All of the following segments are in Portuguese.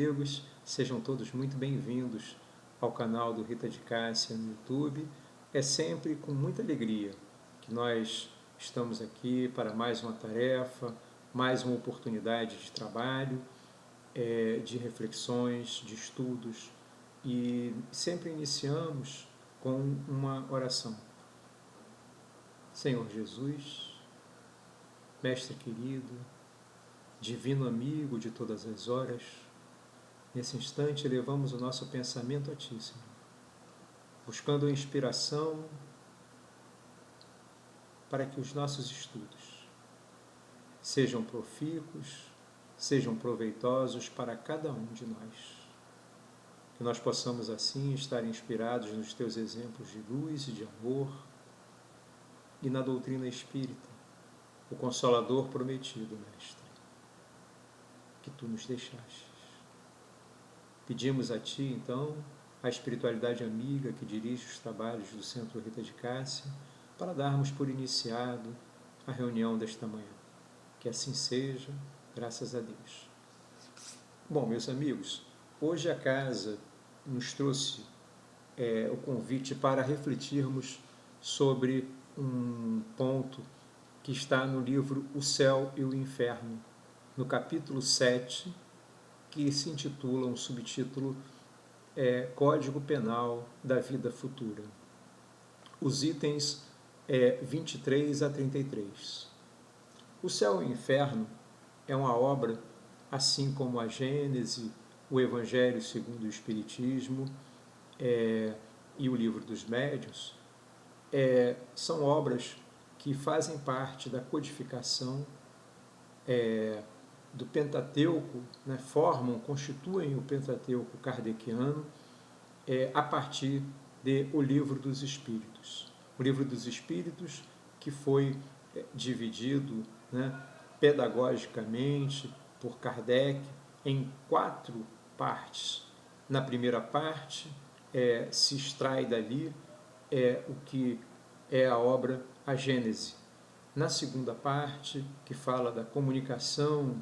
amigos, sejam todos muito bem-vindos ao canal do Rita de Cássia no YouTube. É sempre com muita alegria que nós estamos aqui para mais uma tarefa, mais uma oportunidade de trabalho, de reflexões, de estudos, e sempre iniciamos com uma oração. Senhor Jesus, Mestre querido, Divino amigo de todas as horas, nesse instante elevamos o nosso pensamento a Ti, Senhor, buscando a inspiração para que os nossos estudos sejam profícuos, sejam proveitosos para cada um de nós. Que nós possamos assim estar inspirados nos Teus exemplos de luz e de amor e na doutrina espírita, o Consolador prometido, Mestre, que Tu nos deixaste. Pedimos a Ti, então, a espiritualidade amiga que dirige os trabalhos do Centro Rita de Cássia, para darmos por iniciado a reunião desta manhã. Que assim seja, graças a Deus. Bom, meus amigos, hoje a casa nos trouxe o convite para refletirmos sobre um ponto que está no livro O Céu e o Inferno, no capítulo 7, que se intitula um subtítulo Código Penal da Vida Futura. Os itens 23 a 33. O Céu e o Inferno é uma obra, assim como a Gênese, o Evangelho segundo o Espiritismo e o Livro dos Médiuns, são obras que fazem parte da codificação do Pentateuco, né, constituem o Pentateuco kardeciano a partir do Livro dos Espíritos. O Livro dos Espíritos que foi dividido, né, pedagogicamente por Kardec em 4 partes. Na primeira parte se extrai dali o que é a obra A Gênese. Na segunda parte, que fala da comunicação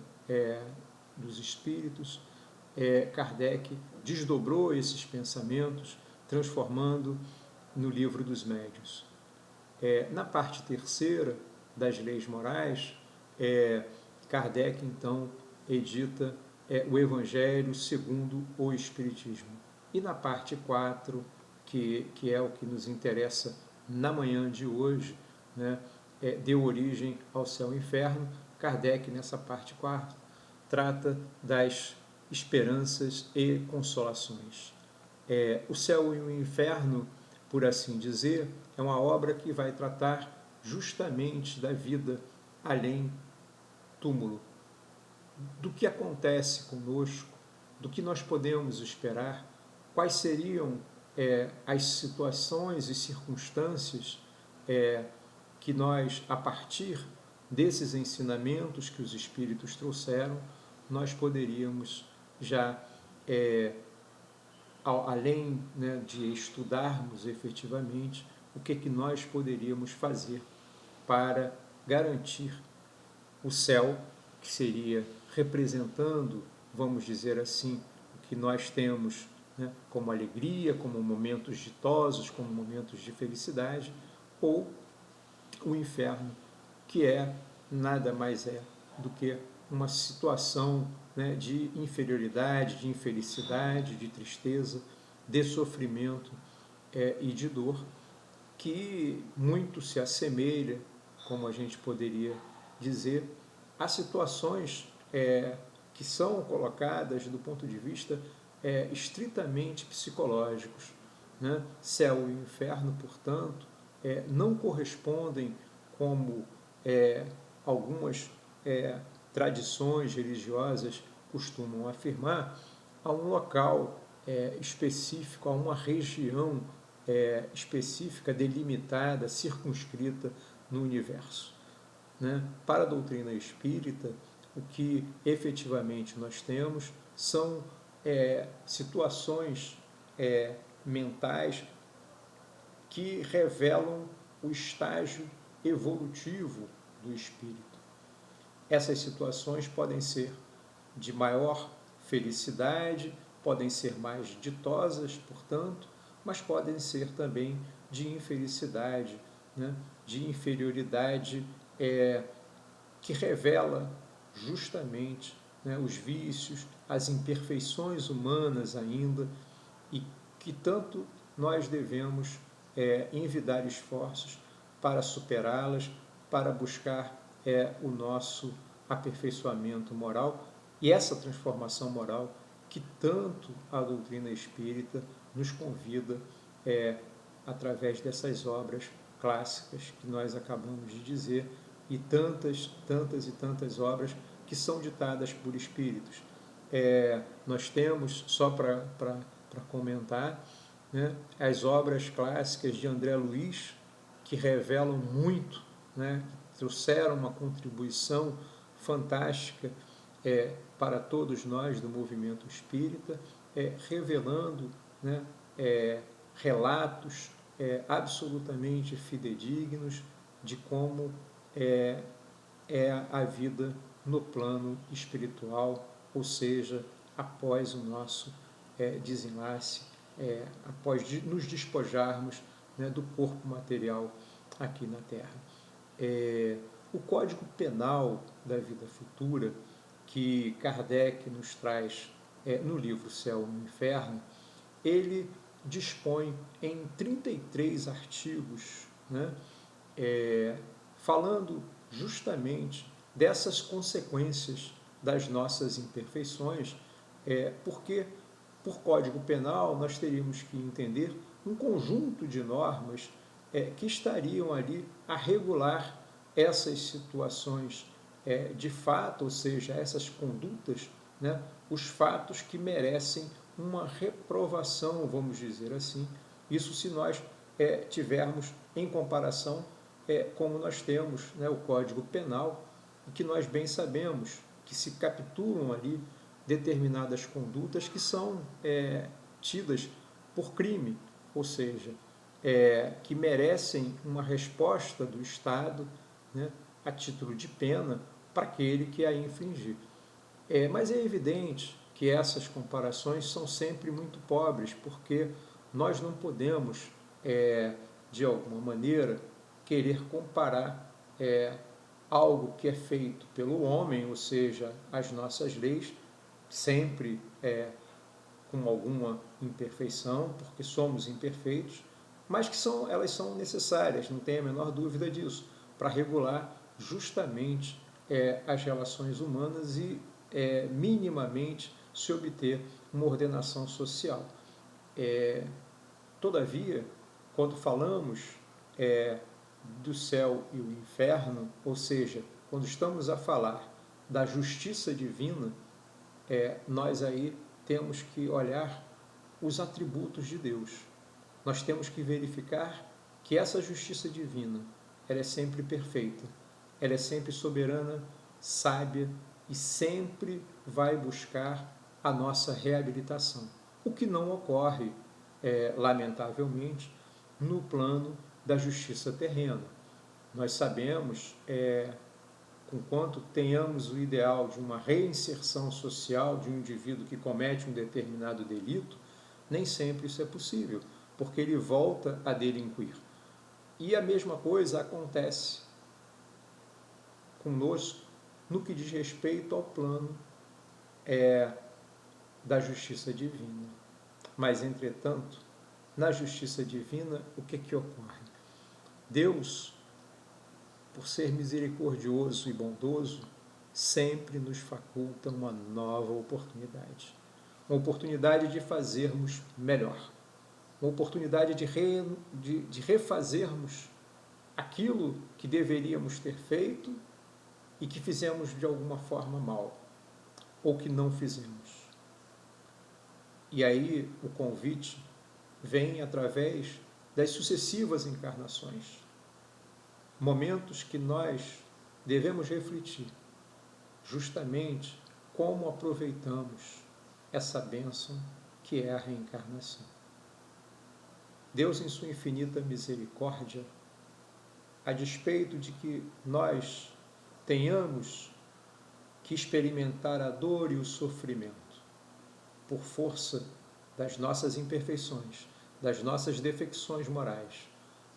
dos espíritos, Kardec desdobrou esses pensamentos, transformando no Livro dos Médiuns. Na parte terceira das leis morais, Kardec, então, edita o Evangelho segundo o Espiritismo. E na parte 4, que é o que nos interessa na manhã de hoje, né, deu origem ao Céu e Inferno. Kardec, nessa parte 4, trata das esperanças e consolações. O Céu e o Inferno, por assim dizer, é uma obra que vai tratar justamente da vida além túmulo, do que acontece conosco, do que nós podemos esperar, quais seriam as situações e circunstâncias que nós, a partir desses ensinamentos que os Espíritos trouxeram, nós poderíamos já, além, né, de estudarmos efetivamente, o que nós poderíamos fazer para garantir o céu, que seria representando, vamos dizer assim, o que nós temos, né, como alegria, como momentos ditosos, como momentos de felicidade, ou o inferno, que nada mais do que uma situação, né, de inferioridade, de infelicidade, de tristeza, de sofrimento e de dor, que muito se assemelha, como a gente poderia dizer, a situações que são colocadas do ponto de vista estritamente psicológicos, né? Céu e inferno, portanto, não correspondem, como algumas tradições religiosas costumam afirmar, a um local específico, a uma região específica, delimitada, circunscrita no universo. Né? Para a doutrina espírita, o que efetivamente nós temos são situações mentais que revelam o estágio evolutivo do espírito. Essas situações podem ser de maior felicidade, podem ser mais ditosas, portanto, mas podem ser também de infelicidade, né? De inferioridade, que revela justamente, né, os vícios, as imperfeições humanas ainda, e que tanto nós devemos envidar esforços para superá-las, para buscar o nosso aperfeiçoamento moral e essa transformação moral que tanto a doutrina espírita nos convida através dessas obras clássicas que nós acabamos de dizer e tantas e tantas obras que são ditadas por espíritos. Nós temos, só para comentar, né, as obras clássicas de André Luiz, que revelam muito, né, que trouxeram uma contribuição fantástica para todos nós do movimento espírita, revelando, né, relatos absolutamente fidedignos de como é a vida no plano espiritual, ou seja, após o nosso desenlace, após nos despojarmos, né, do corpo material aqui na Terra. O Código Penal da Vida Futura, que Kardec nos traz no livro Céu e Inferno, ele dispõe em 33 artigos, né, falando justamente dessas consequências das nossas imperfeições, porque por Código Penal nós teríamos que entender um conjunto de normas que estariam ali a regular essas situações de fato, ou seja, essas condutas, né, os fatos que merecem uma reprovação, vamos dizer assim. Isso se nós tivermos em comparação como nós temos, né, o Código Penal, que nós bem sabemos que se capturam ali determinadas condutas que são tidas por crime, ou seja, que merecem uma resposta do Estado, né, a título de pena para aquele que a infringir. Mas é evidente que essas comparações são sempre muito pobres, porque nós não podemos, de alguma maneira, querer comparar algo que é feito pelo homem, ou seja, as nossas leis, sempre com alguma imperfeição, porque somos imperfeitos, mas que elas são necessárias, não tem a menor dúvida disso, para regular justamente as relações humanas e minimamente se obter uma ordenação social. Todavia, quando falamos do céu e o inferno, ou seja, quando estamos a falar da justiça divina, nós aí temos que olhar os atributos de Deus. Nós temos que verificar que essa justiça divina, ela é sempre perfeita, ela é sempre soberana, sábia e sempre vai buscar a nossa reabilitação. O que não ocorre, lamentavelmente, no plano da justiça terrena. Nós sabemos, conquanto tenhamos o ideal de uma reinserção social de um indivíduo que comete um determinado delito, nem sempre isso é possível, porque ele volta a delinquir. E a mesma coisa acontece conosco no que diz respeito ao plano da justiça divina. Mas, entretanto, na justiça divina, o que ocorre? Deus, por ser misericordioso e bondoso, sempre nos faculta uma nova oportunidade. Uma oportunidade de fazermos melhor. Uma oportunidade de refazermos aquilo que deveríamos ter feito e que fizemos de alguma forma mal, ou que não fizemos. E aí o convite vem através das sucessivas encarnações, momentos que nós devemos refletir justamente como aproveitamos essa bênção que é a reencarnação. Deus, em sua infinita misericórdia, a despeito de que nós tenhamos que experimentar a dor e o sofrimento, por força das nossas imperfeições, das nossas defecções morais,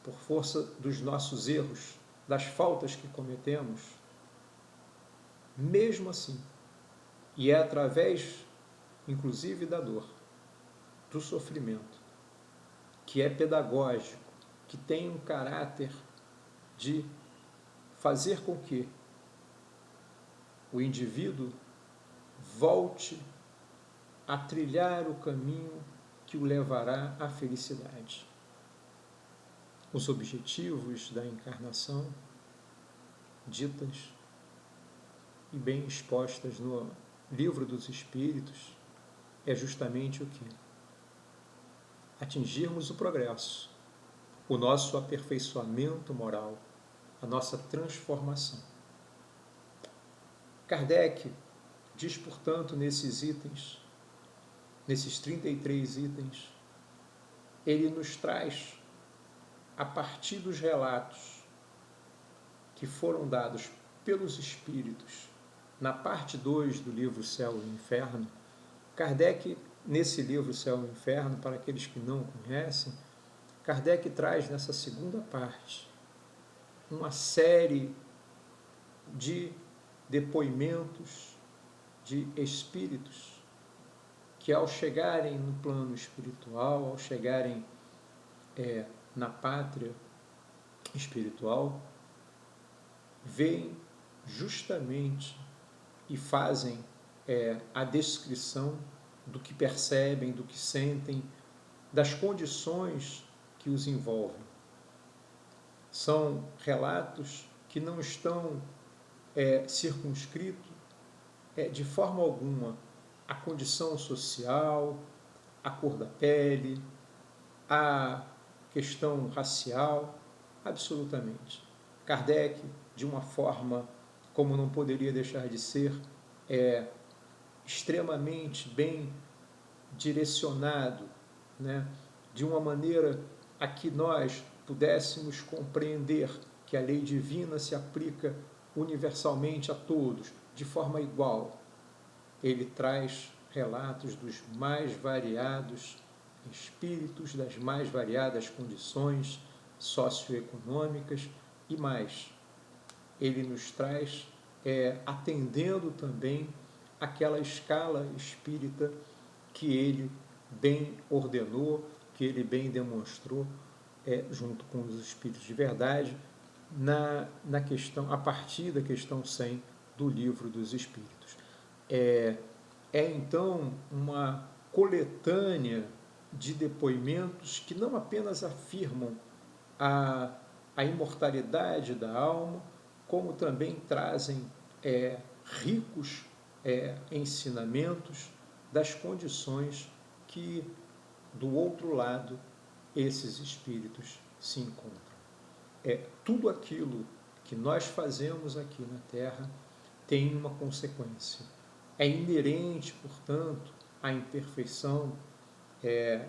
por força dos nossos erros, das faltas que cometemos, mesmo assim, e é através, inclusive, da dor, do sofrimento, que é pedagógico, que tem um caráter de fazer com que o indivíduo volte a trilhar o caminho que o levará à felicidade. Os objetivos da encarnação, ditas e bem expostas no Livro dos Espíritos, é justamente o que? Atingirmos o progresso, o nosso aperfeiçoamento moral, a nossa transformação. Kardec diz, portanto, nesses itens, nesses 33 itens, ele nos traz, a partir dos relatos que foram dados pelos Espíritos, na parte 2 do livro Céu e Inferno, Kardec, nesse livro Céu e Inferno, para aqueles que não conhecem, Kardec traz nessa segunda parte uma série de depoimentos de espíritos que, ao chegarem no plano espiritual, ao chegarem na pátria espiritual, veem justamente e fazem a descrição do que percebem, do que sentem, das condições que os envolvem. São relatos que não estão circunscritos de forma alguma à condição social, à cor da pele, à questão racial, absolutamente. Kardec, de uma forma, como não poderia deixar de ser, extremamente bem direcionado, né, de uma maneira a que nós pudéssemos compreender que a lei divina se aplica universalmente a todos, de forma igual. Ele traz relatos dos mais variados espíritos, das mais variadas condições socioeconômicas e mais. Ele nos traz atendendo também aquela escala espírita que ele bem ordenou, que ele bem demonstrou, junto com os espíritos de verdade, na questão, a partir da questão 100 do Livro dos Espíritos. Então uma coletânea de depoimentos que não apenas afirmam a imortalidade da alma, como também trazem ricos ensinamentos das condições que, do outro lado, esses espíritos se encontram. Tudo aquilo que nós fazemos aqui na Terra tem uma consequência. É inerente, portanto, à imperfeição.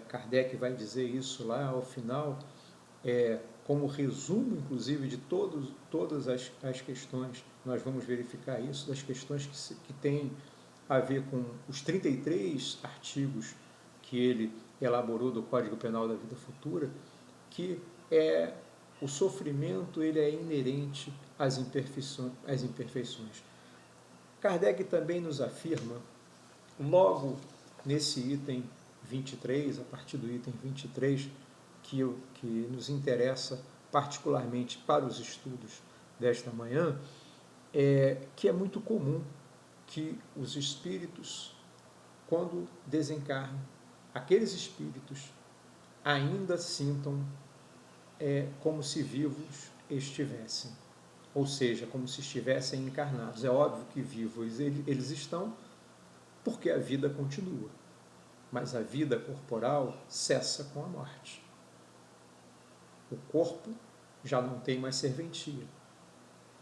Kardec vai dizer isso lá ao final, como resumo, inclusive, de todas as questões. Nós vamos verificar isso, das questões que têm a ver com os 33 artigos que ele elaborou do Código Penal da Vida Futura, que o sofrimento ele é inerente às imperfeições. Kardec também nos afirma, logo nesse item 23, a partir do item 23, que nos interessa particularmente para os estudos desta manhã, que é muito comum que os espíritos, quando desencarnam, aqueles espíritos ainda sintam como se vivos estivessem, ou seja, como se estivessem encarnados. É óbvio que vivos eles estão, porque a vida continua, mas a vida corporal cessa com a morte. O corpo já não tem mais serventia.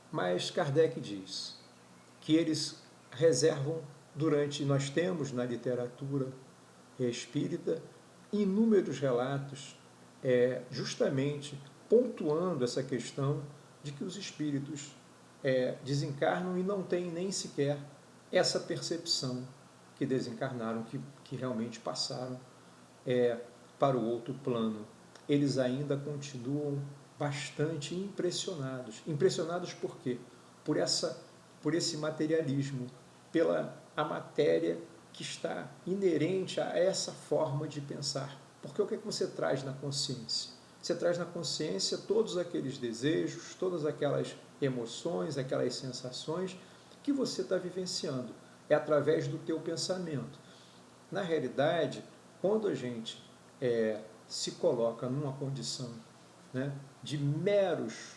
Mas Kardec diz que eles reservam nós temos na literatura espírita inúmeros relatos justamente pontuando essa questão de que os espíritos desencarnam e não têm nem sequer essa percepção que desencarnaram, que realmente passaram para o outro plano. Eles ainda continuam bastante impressionados. Impressionados por quê? Por esse materialismo, pela a matéria que está inerente a essa forma de pensar. Porque o que você traz na consciência? Você traz na consciência todos aqueles desejos, todas aquelas emoções, aquelas sensações que você está vivenciando. É através do teu pensamento. Na realidade, quando a gente se coloca numa condição, né, de meros,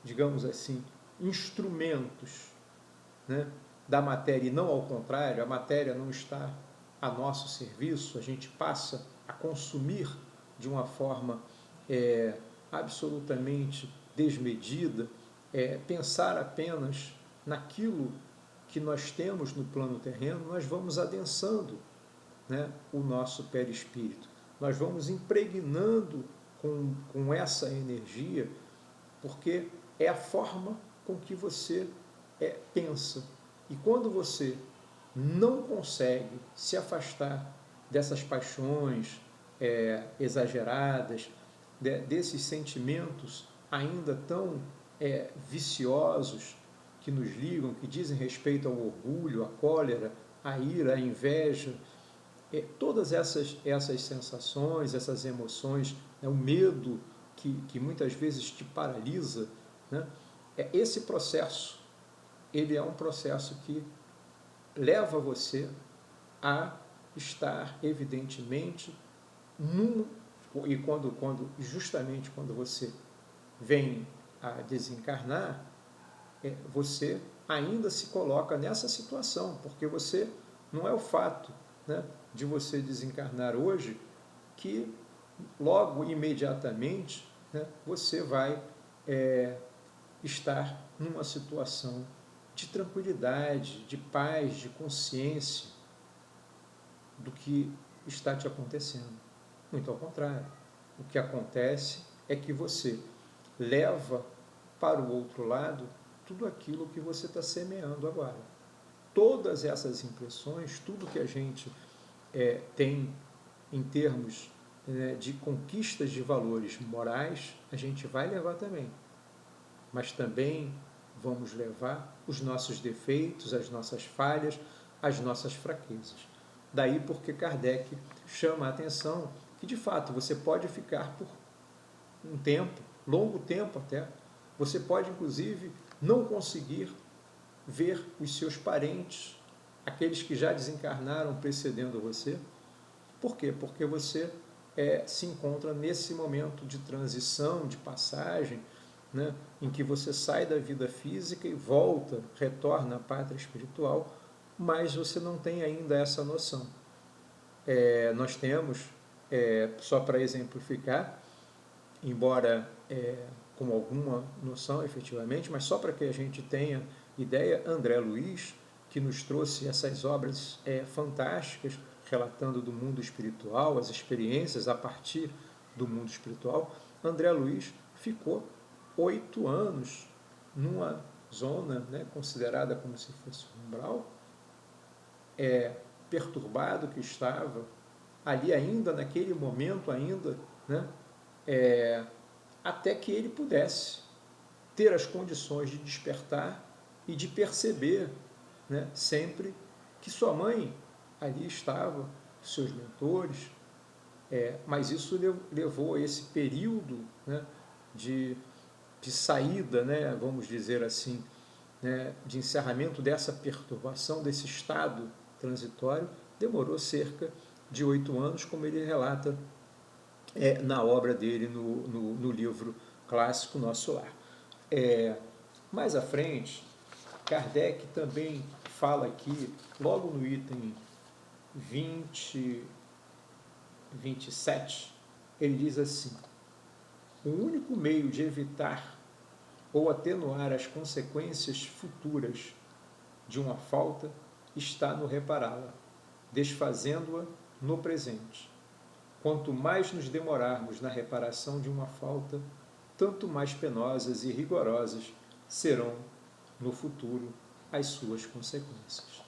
digamos assim, instrumentos, né, da matéria, e não ao contrário, a matéria não está a nosso serviço, a gente passa a consumir de uma forma absolutamente desmedida, pensar apenas naquilo que nós temos no plano terreno, nós vamos adensando, né, o nosso perispírito. Nós vamos impregnando com essa energia, porque é a forma com que você pensa. E quando você não consegue se afastar dessas paixões exageradas, desses sentimentos ainda tão viciosos que nos ligam, que dizem respeito ao orgulho, à cólera, à ira, à inveja, todas essas sensações, essas emoções, né, o medo que muitas vezes te paralisa, né, esse processo, ele é um processo que leva você a estar, evidentemente, e justamente quando você vem a desencarnar, você ainda se coloca nessa situação, porque você não é o fato, né, de você desencarnar hoje que logo, imediatamente, né, você vai estar numa situação de tranquilidade, de paz, de consciência do que está te acontecendo. Muito ao contrário. O que acontece é que você leva para o outro lado tudo aquilo que você está semeando agora. Todas essas impressões, tudo que a gente tem em termos de conquistas de valores morais, a gente vai levar também. Mas também vamos levar os nossos defeitos, as nossas falhas, as nossas fraquezas. Daí porque Kardec chama a atenção que, de fato, você pode ficar por um tempo, longo tempo até, você pode, inclusive, não conseguir ver os seus parentes, aqueles que já desencarnaram precedendo você. Por quê? Porque você se encontra nesse momento de transição, de passagem, né, em que você sai da vida física e volta, retorna à pátria espiritual, mas você não tem ainda essa noção. Nós temos, só para exemplificar, embora com alguma noção efetivamente, mas só para que a gente tenha ideia, André Luiz, que nos trouxe essas obras fantásticas, relatando do mundo espiritual, as experiências a partir do mundo espiritual. André Luiz ficou 8 anos numa zona, né, considerada como se fosse um umbral, perturbado que estava, ali ainda, naquele momento ainda, né, até que ele pudesse ter as condições de despertar e de perceber, né, sempre que sua mãe ali estava, seus mentores, mas isso levou a esse período, né, de saída, né, vamos dizer assim, né, de encerramento dessa perturbação, desse estado transitório, demorou cerca de 8 anos, como ele relata na obra dele, no livro clássico Nosso Lar. Mais à frente, Kardec também fala aqui, logo no item 27, ele diz assim: o único meio de evitar ou atenuar as consequências futuras de uma falta está no repará-la, desfazendo-a no presente. Quanto mais nos demorarmos na reparação de uma falta, tanto mais penosas e rigorosas serão no futuro as suas consequências.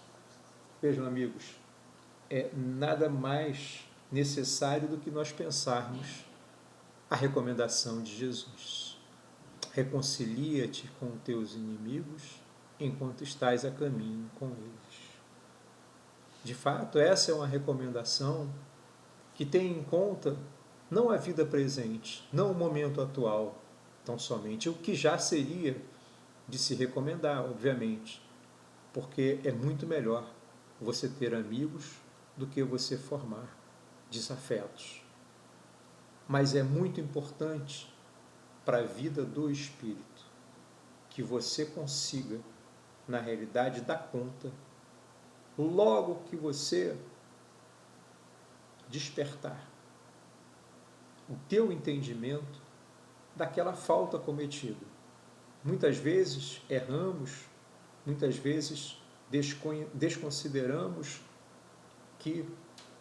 Vejam, amigos, é nada mais necessário do que nós pensarmos a recomendação de Jesus. Reconcilia-te com teus inimigos enquanto estás a caminho com eles. De fato, essa é uma recomendação que tem em conta não a vida presente, não o momento atual, tão somente, o que já seria de se recomendar, obviamente, porque é muito melhor você ter amigos do que você formar desafetos. Mas é muito importante para a vida do espírito que você consiga, na realidade, dar conta, logo que você despertar o teu entendimento daquela falta cometida. Muitas vezes erramos, muitas vezes desconsideramos que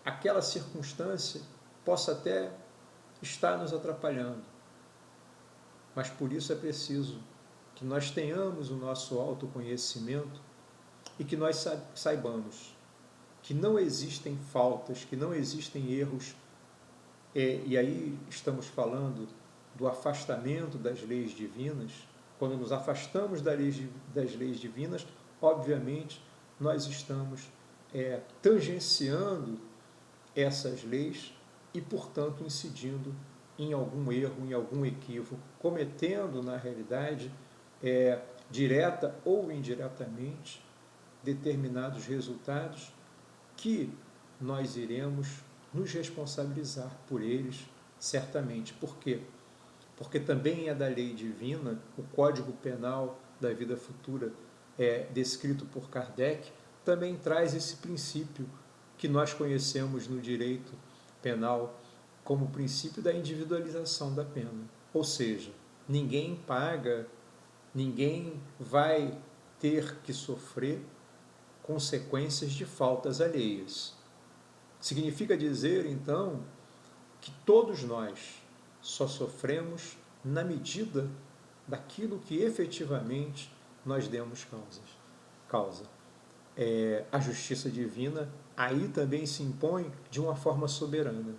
aquela circunstância possa até estar nos atrapalhando. Mas por isso é preciso que nós tenhamos o nosso autoconhecimento e que nós saibamos que não existem faltas, que não existem erros, e aí estamos falando do afastamento das leis divinas. Quando nos afastamos das leis divinas, obviamente nós estamos tangenciando essas leis e, portanto, incidindo em algum erro, em algum equívoco, cometendo, na realidade, direta ou indiretamente, determinados resultados que nós iremos nos responsabilizar por eles, certamente. Por quê? Porque também é da lei divina, o Código Penal da vida futura, descrito por Kardec, também traz esse princípio que nós conhecemos no direito penal como o princípio da individualização da pena. Ou seja, ninguém paga, ninguém vai ter que sofrer consequências de faltas alheias. Significa dizer, então, que todos nós só sofremos na medida daquilo que efetivamente nós demos causa. A justiça divina aí também se impõe de uma forma soberana.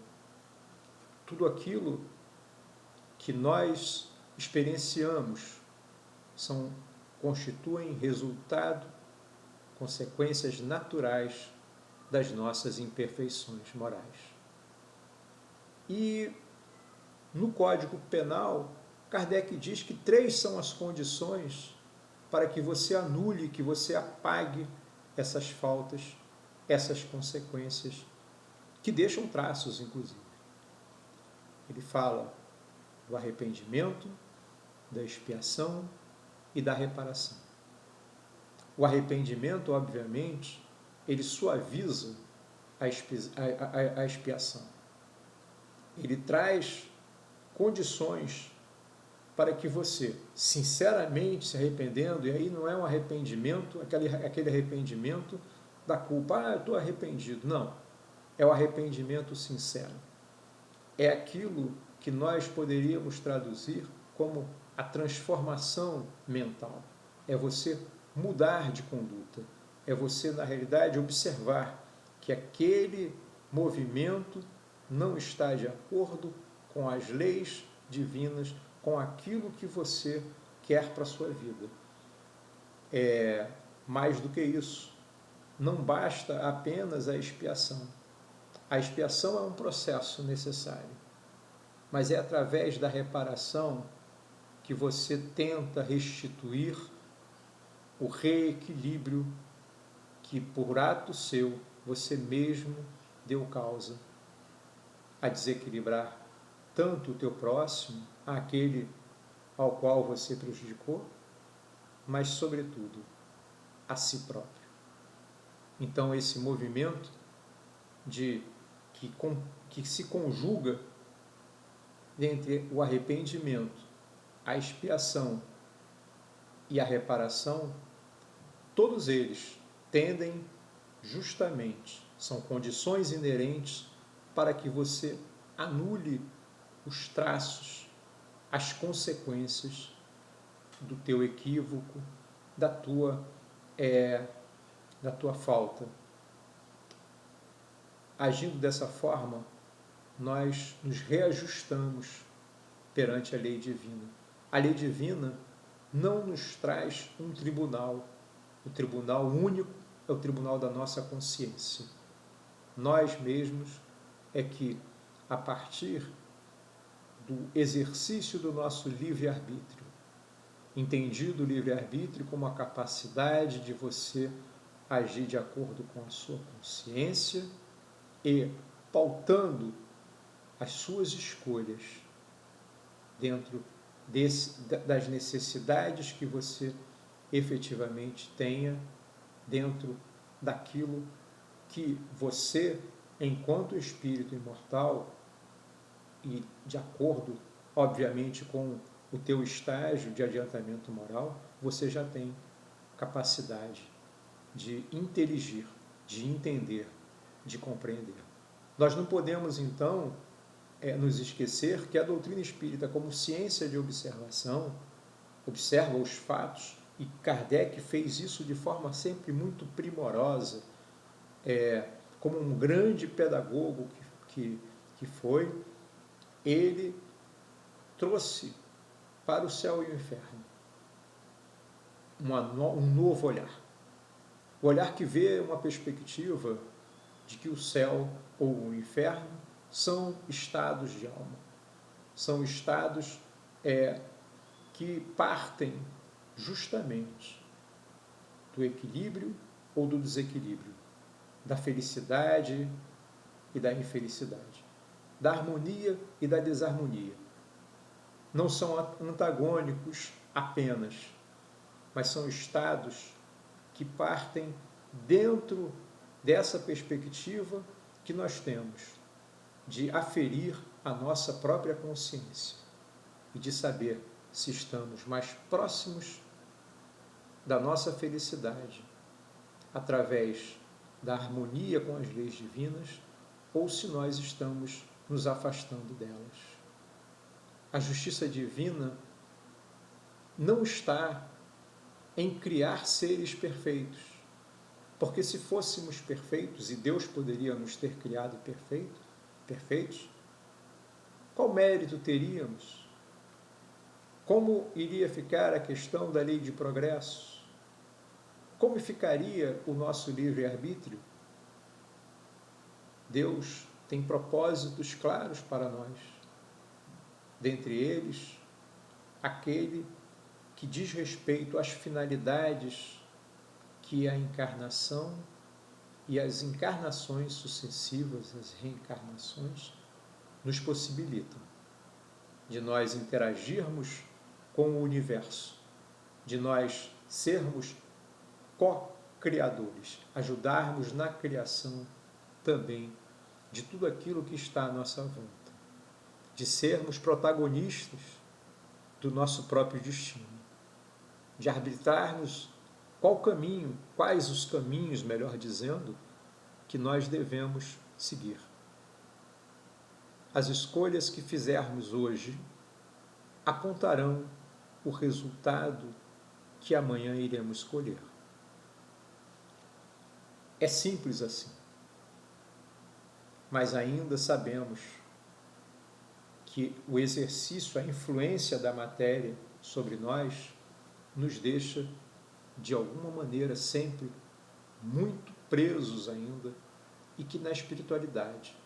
Tudo aquilo que nós experienciamos constituem resultado, consequências naturais das nossas imperfeições morais. E no Código Penal, Kardec diz que 3 são as condições para que você anule, que você apague essas faltas, essas consequências, que deixam traços, inclusive. Ele fala do arrependimento, da expiação e da reparação. O arrependimento, obviamente, ele suaviza a expiação. Ele traz condições para que você, sinceramente se arrependendo, e aí não é um arrependimento, aquele arrependimento da culpa, eu estou arrependido. Não, é o arrependimento sincero. É aquilo que nós poderíamos traduzir como a transformação mental. É você mudar de conduta. É você, na realidade, observar que aquele movimento não está de acordo com as leis divinas, com aquilo que você quer para a sua vida. Mais do que isso, não basta apenas a expiação. A expiação é um processo necessário, mas é através da reparação que você tenta restituir o reequilíbrio que, por ato seu, você mesmo deu causa a desequilibrar tanto o teu próximo, aquele ao qual você prejudicou, mas, sobretudo, a si próprio. Então, esse movimento que se conjuga entre o arrependimento, a expiação e a reparação, todos eles tendem justamente, são condições inerentes para que você anule os traços, as consequências do teu equívoco, da tua falta. agindo dessa forma, nós nos reajustamos perante a lei divina. A lei divina não nos traz um tribunal. O tribunal único é o tribunal da nossa consciência. Nós mesmos é que, a partir do exercício do nosso livre-arbítrio, entendido o livre-arbítrio como a capacidade de você agir de acordo com a sua consciência e pautando as suas escolhas dentro das necessidades que você efetivamente tenha, dentro daquilo que você, enquanto espírito imortal, e de acordo, obviamente, com o teu estágio de adiantamento moral, você já tem capacidade de inteligir, de entender, de compreender. Nós não podemos, então, nos esquecer que a doutrina espírita, como ciência de observação, observa os fatos, e Kardec fez isso de forma sempre muito primorosa, como um grande pedagogo que foi, ele trouxe para o céu e o inferno um novo olhar. O olhar que vê uma perspectiva de que o céu ou o inferno são estados de alma. São estados que partem justamente do equilíbrio ou do desequilíbrio, da felicidade e da infelicidade, da harmonia e da desarmonia. Não são antagônicos apenas, mas são estados que partem dentro dessa perspectiva que nós temos de aferir a nossa própria consciência e de saber se estamos mais próximos da nossa felicidade através da harmonia com as leis divinas ou se nós estamos nos afastando delas. A justiça divina não está em criar seres perfeitos, porque se fôssemos perfeitos, e Deus poderia nos ter criado perfeitos, qual mérito teríamos? Como iria ficar a questão da lei de progresso? Como ficaria o nosso livre-arbítrio? Deus tem propósitos claros para nós. Dentre eles, aquele que diz respeito às finalidades que a encarnação e as encarnações sucessivas, as reencarnações, nos possibilitam. De nós interagirmos com o universo, de nós sermos co-criadores, ajudarmos na criação também de tudo aquilo que está à nossa volta, de sermos protagonistas do nosso próprio destino, de arbitrarmos quais os caminhos, melhor dizendo, que nós devemos seguir. As escolhas que fizermos hoje apontarão o resultado que amanhã iremos escolher. É simples assim. Mas ainda sabemos que o exercício, a influência da matéria sobre nós, nos deixa, de alguma maneira, sempre muito presos ainda, e que na espiritualidade,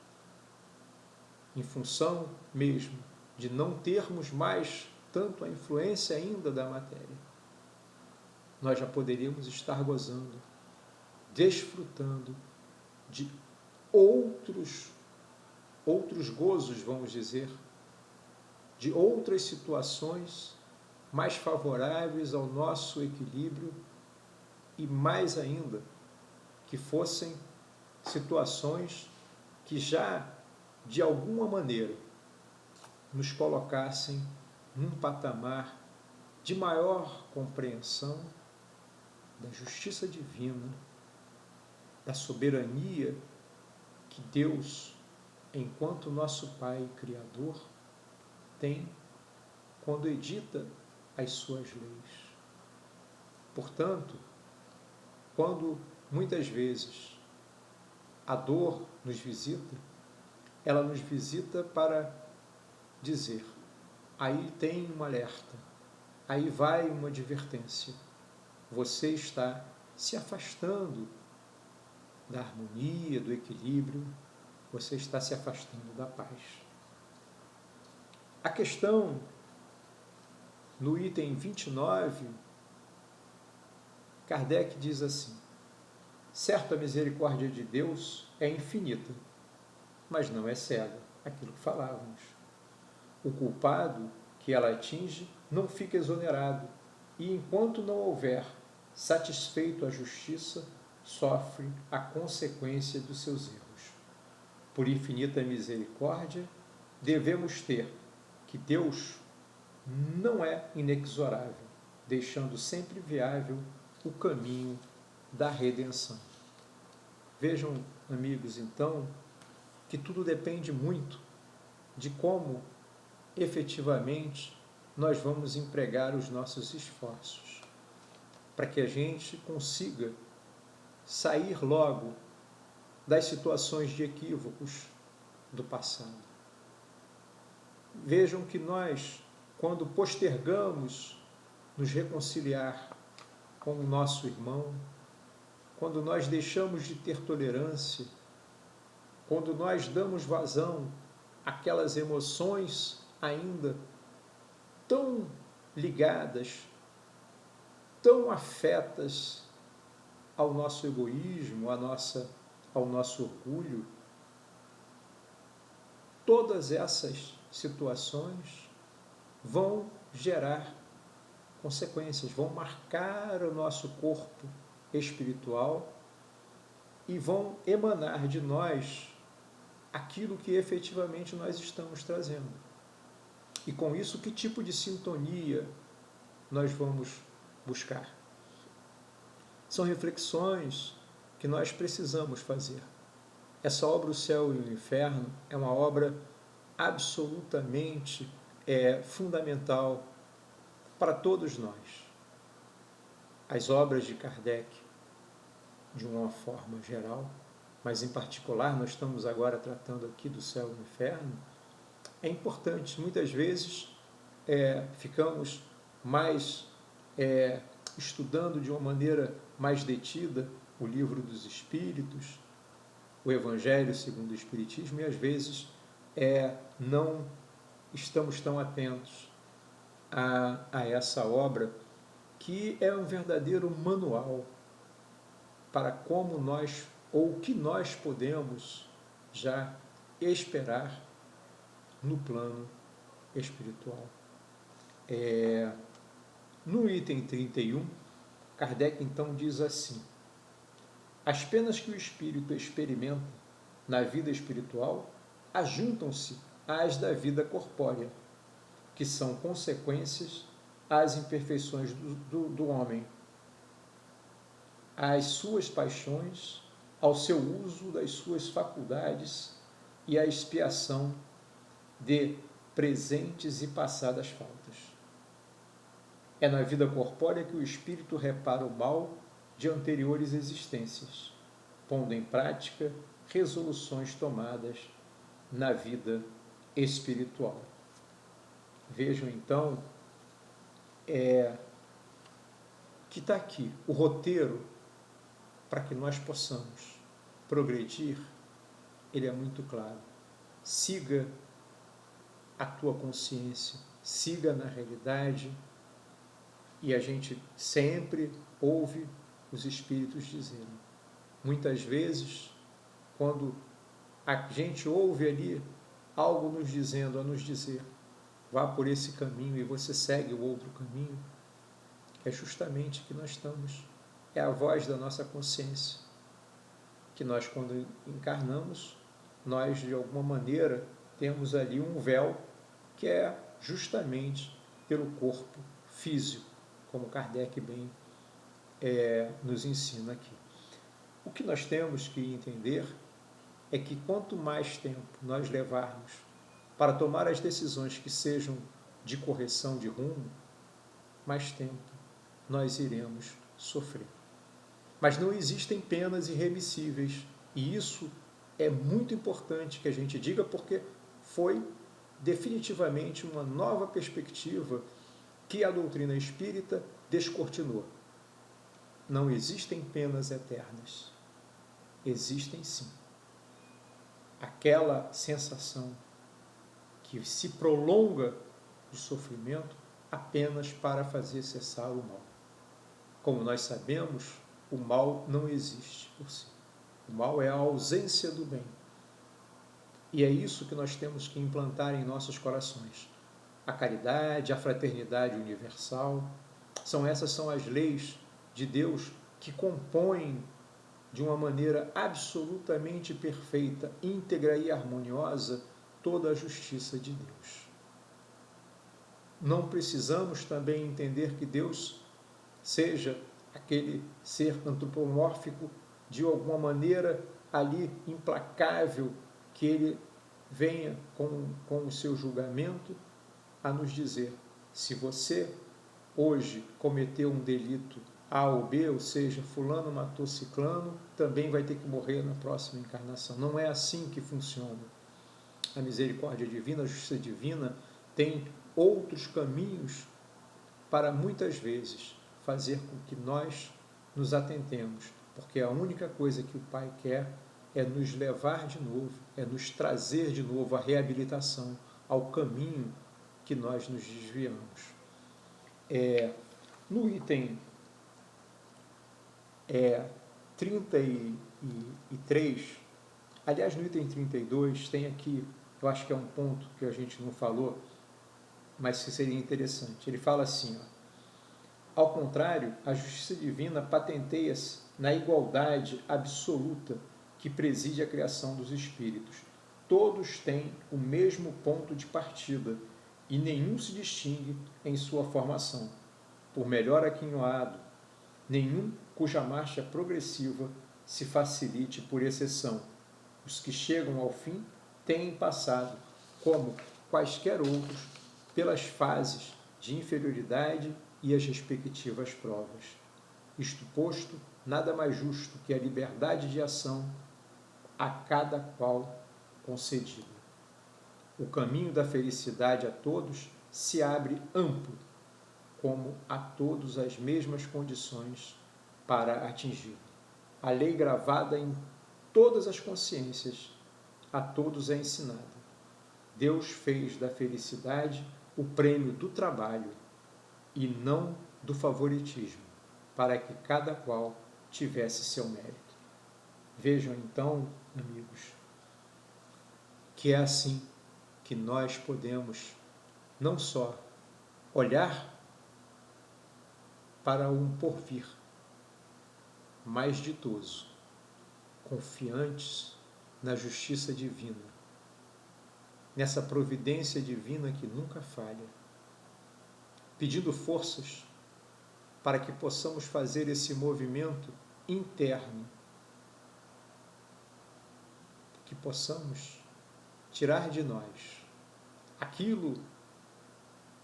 em função mesmo de não termos mais tanto a influência ainda da matéria, nós já poderíamos estar gozando, desfrutando de outros gozos, vamos dizer, de outras situações mais favoráveis ao nosso equilíbrio e mais ainda, que fossem situações que já, de alguma maneira, nos colocassem num patamar de maior compreensão da justiça divina, da soberania que Deus, enquanto nosso Pai Criador, tem quando edita as suas leis. Portanto, quando muitas vezes a dor nos visita, ela nos visita para dizer, aí tem um alerta, aí vai uma advertência. Você está se afastando da harmonia, do equilíbrio, você está se afastando da paz. A questão, no item 29, Kardec diz assim, certo, a misericórdia de Deus é infinita, mas não é cega, aquilo que falávamos. O culpado que ela atinge não fica exonerado, e enquanto não houver satisfeito a justiça, sofre a consequência dos seus erros. Por infinita misericórdia, devemos ter que Deus não é inexorável, deixando sempre viável o caminho da redenção. Vejam, amigos, então, que tudo depende muito de como efetivamente nós vamos empregar os nossos esforços para que a gente consiga sair logo das situações de equívocos do passado. Vejam que nós, quando postergamos nos reconciliar com o nosso irmão, quando nós deixamos de ter tolerância, quando nós damos vazão àquelas emoções ainda tão ligadas, tão afetas ao nosso egoísmo, ao nosso orgulho, todas essas situações vão gerar consequências, vão marcar o nosso corpo espiritual e vão emanar de nós aquilo que efetivamente nós estamos trazendo. E com isso, que tipo de sintonia nós vamos buscar? São reflexões que nós precisamos fazer. Essa obra, O Céu e o Inferno, é uma obra absolutamente fundamental para todos nós. As obras de Kardec, de uma forma geral, mas em particular nós estamos agora tratando aqui do Céu e do Inferno, é importante. Muitas vezes ficamos mais estudando de uma maneira mais detida o Livro dos Espíritos, o Evangelho segundo o Espiritismo, e às vezes não estamos tão atentos a essa obra, que é um verdadeiro manual para como nós, ou o que nós podemos já esperar no plano espiritual. No item 31, Kardec então diz assim, as penas que o espírito experimenta na vida espiritual ajuntam-se às da vida corpórea, que são consequências às imperfeições do homem, às suas paixões, ao seu uso das suas faculdades e à expiação de presentes e passadas faltas. É na vida corpórea que o espírito repara o mal de anteriores existências, pondo em prática resoluções tomadas na vida espiritual. Vejam então que está aqui o roteiro para que nós possamos progredir, ele é muito claro. Siga a tua consciência, siga na realidade, e a gente sempre ouve os espíritos dizendo. Muitas vezes, quando a gente ouve ali algo nos dizendo, a nos dizer, vá por esse caminho e você segue o outro caminho, é justamente que nós estamos, é a voz da nossa consciência, que nós, quando encarnamos, nós, de alguma maneira, temos ali um véu que é justamente pelo corpo físico, como Kardec bem nos ensina aqui. O que nós temos que entender é que quanto mais tempo nós levarmos para tomar as decisões que sejam de correção de rumo, mais tempo nós iremos sofrer. Mas não existem penas irremissíveis, e isso é muito importante que a gente diga, porque foi definitivamente uma nova perspectiva que a doutrina espírita descortinou. Não existem penas eternas. Existem sim. Aquela sensação que se prolonga de sofrimento apenas para fazer cessar o mal. Como nós sabemos, o mal não existe por si. O mal é a ausência do bem. E é isso que nós temos que implantar em nossos corações. A caridade, a fraternidade universal, essas são as leis de Deus que compõem de uma maneira absolutamente perfeita, íntegra e harmoniosa toda a justiça de Deus. Não precisamos também entender que Deus seja aquele ser antropomórfico de alguma maneira ali implacável, que ele venha com o seu julgamento a nos dizer: se você hoje cometeu um delito A ou B, ou seja, fulano matou ciclano, também vai ter que morrer na próxima encarnação. Não é assim que funciona. A misericórdia divina, a justiça divina tem outros caminhos para muitas vezes fazer com que nós nos atentemos, porque a única coisa que o Pai quer é nos levar de novo, é nos trazer de novo à reabilitação, ao caminho que nós nos desviamos. No item 33, aliás, no item 32, tem aqui, eu acho que é um ponto que a gente não falou, mas que seria interessante. Ele fala assim, ao contrário, a justiça divina patenteia-se na igualdade absoluta que preside a criação dos espíritos. Todos têm o mesmo ponto de partida e nenhum se distingue em sua formação, por melhor aquinhoado, nenhum cuja marcha progressiva se facilite por exceção. Os que chegam ao fim têm passado, como quaisquer outros, pelas fases de inferioridade e as respectivas provas. Isto posto, nada mais justo que a liberdade de ação a cada qual concedida. O caminho da felicidade a todos se abre amplo, como a todos as mesmas condições para atingir. A lei gravada em todas as consciências, a todos é ensinada. Deus fez da felicidade o prêmio do trabalho e não do favoritismo, para que cada qual tivesse seu mérito. Vejam então, amigos, que é assim que nós podemos não só olhar para um porvir mais ditoso, confiantes na justiça divina, nessa providência divina que nunca falha, pedindo forças para que possamos fazer esse movimento interno, que possamos tirar de nós aquilo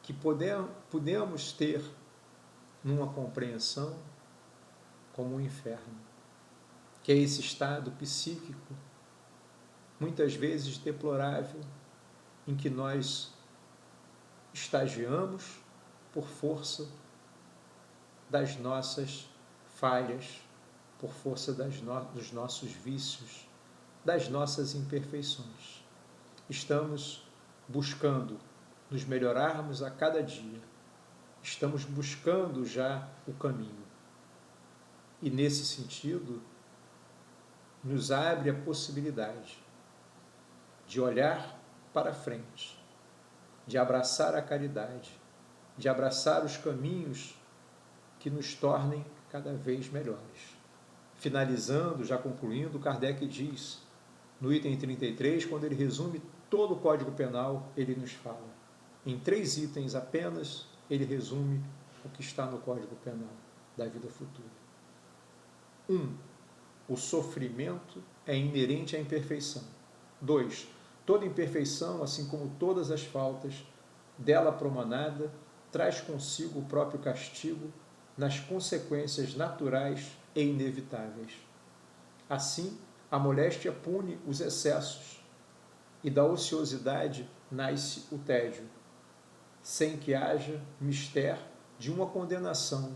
que podemos ter numa compreensão como um inferno, que é esse estado psíquico, muitas vezes deplorável, em que nós estagiamos por força das nossas falhas, por força dos nossos vícios, das nossas imperfeições. Estamos buscando nos melhorarmos a cada dia, estamos buscando já o caminho. E nesse sentido, nos abre a possibilidade de olhar para frente, de abraçar a caridade, de abraçar os caminhos que nos tornem cada vez melhores. Finalizando, já concluindo, Kardec diz, no item 33, quando ele resume todo o Código Penal, ele nos fala. Em 3 itens apenas, ele resume o que está no Código Penal da vida futura. 1. O sofrimento é inerente à imperfeição. 2. Toda imperfeição, assim como todas as faltas, dela promanada, traz consigo o próprio castigo nas consequências naturais e inevitáveis. Assim, A moléstia pune os excessos, e da ociosidade nasce o tédio, sem que haja mistério de uma condenação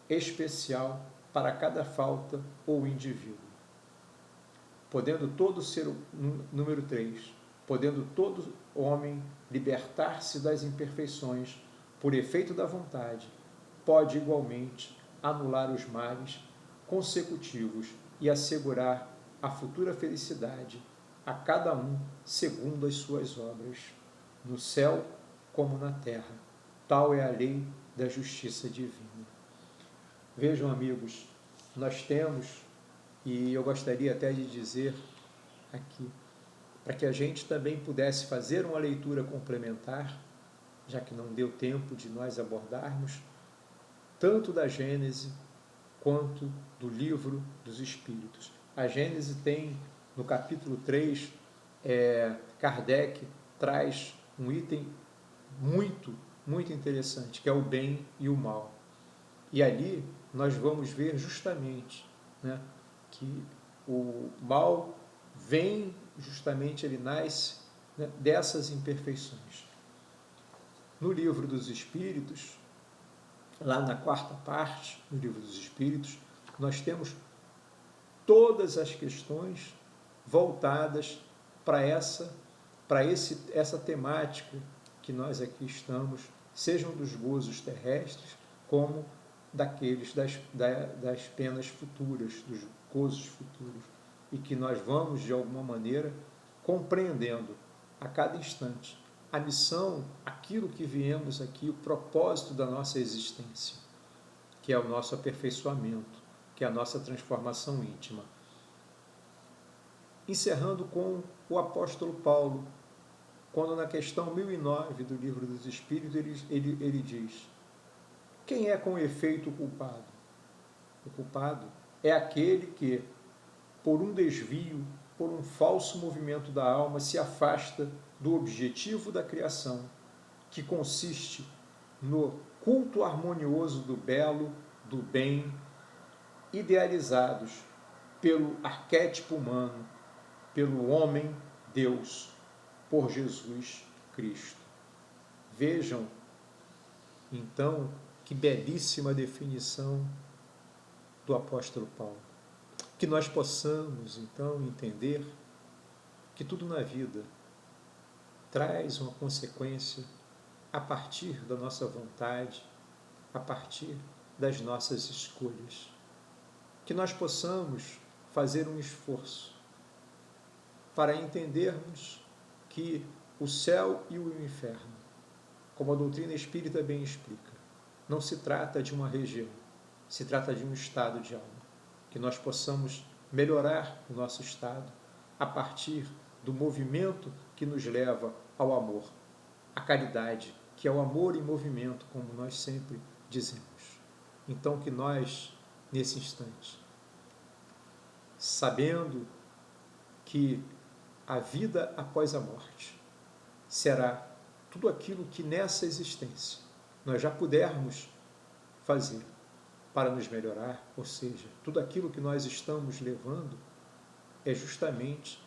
especial para cada falta ou indivíduo. Podendo todo ser, número 3, podendo todo homem libertar-se das imperfeições por efeito da vontade, pode igualmente anular os males consecutivos e assegurar a futura felicidade a cada um segundo as suas obras, no céu como na terra. Tal é a lei da justiça divina. Vejam, amigos, nós temos, e eu gostaria até de dizer aqui, para que a gente também pudesse fazer uma leitura complementar, já que não deu tempo de nós abordarmos, tanto da Gênese quanto do Livro dos Espíritos. A Gênese tem, no capítulo 3, Kardec traz um item muito interessante, que é o bem e o mal. E ali nós vamos ver justamente, né, que o mal vem, justamente ele nasce, né, dessas imperfeições. No Livro dos Espíritos, lá na quarta parte do Livro dos Espíritos, nós temos todas as questões voltadas para essa temática que nós aqui estamos, sejam dos gozos terrestres, como daqueles das penas futuras, dos gozos futuros, e que nós vamos, de alguma maneira, compreendendo a cada instante a missão, aquilo que viemos aqui, o propósito da nossa existência, que é o nosso aperfeiçoamento, que é a nossa transformação íntima. Encerrando com o apóstolo Paulo, quando na questão 1009 do Livro dos Espíritos, ele diz: quem é com efeito o culpado? O culpado é aquele que, por um desvio, por um falso movimento da alma, se afasta do objetivo da criação, que consiste no culto harmonioso do belo, do bem, idealizados pelo arquétipo humano, pelo homem Deus, por Jesus Cristo. Vejam, então, que belíssima definição do apóstolo Paulo. Que nós possamos, então, entender que tudo na vida traz uma consequência a partir da nossa vontade, a partir das nossas escolhas. Que nós possamos fazer um esforço para entendermos que o céu e o inferno, como a doutrina espírita bem explica, não se trata de uma região, se trata de um estado de alma. Que nós possamos melhorar o nosso estado a partir do movimento que nos leva ao amor, à caridade, que é o amor em movimento, como nós sempre dizemos. Então, que nós, nesse instante, sabendo que a vida após a morte será tudo aquilo que nessa existência nós já pudermos fazer para nos melhorar, ou seja, tudo aquilo que nós estamos levando é justamente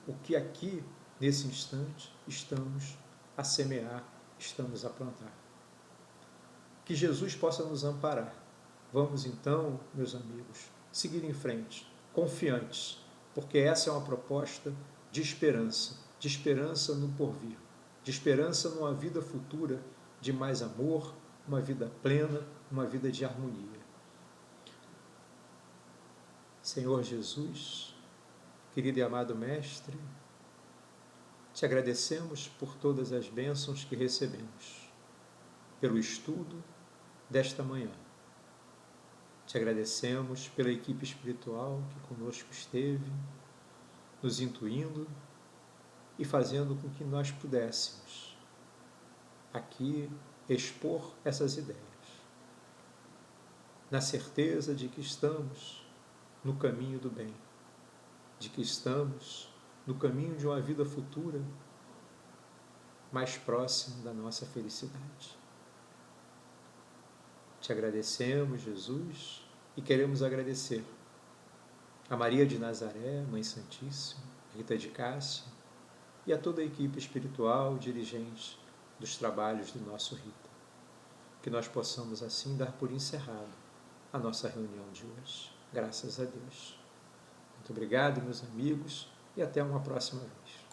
o que aqui, nesse instante, estamos a semear, estamos a plantar. Que Jesus possa nos amparar. Vamos então, meus amigos, seguir em frente, confiantes, porque essa é uma proposta de esperança no porvir, de esperança numa vida futura de mais amor, uma vida plena, uma vida de harmonia. Senhor Jesus, querido e amado Mestre, te agradecemos por todas as bênçãos que recebemos, pelo estudo desta manhã. Te agradecemos pela equipe espiritual que conosco esteve, nos intuindo e fazendo com que nós pudéssemos aqui expor essas ideias, na certeza de que estamos no caminho do bem, de que estamos no caminho de uma vida futura mais próxima da nossa felicidade. Te agradecemos, Jesus, e queremos agradecer a Maria de Nazaré, Mãe Santíssima, Rita de Cássia e a toda a equipe espiritual, dirigente dos trabalhos do nosso Rita. Que nós possamos assim dar por encerrado a nossa reunião de hoje. Graças a Deus. Muito obrigado, meus amigos, e até uma próxima vez.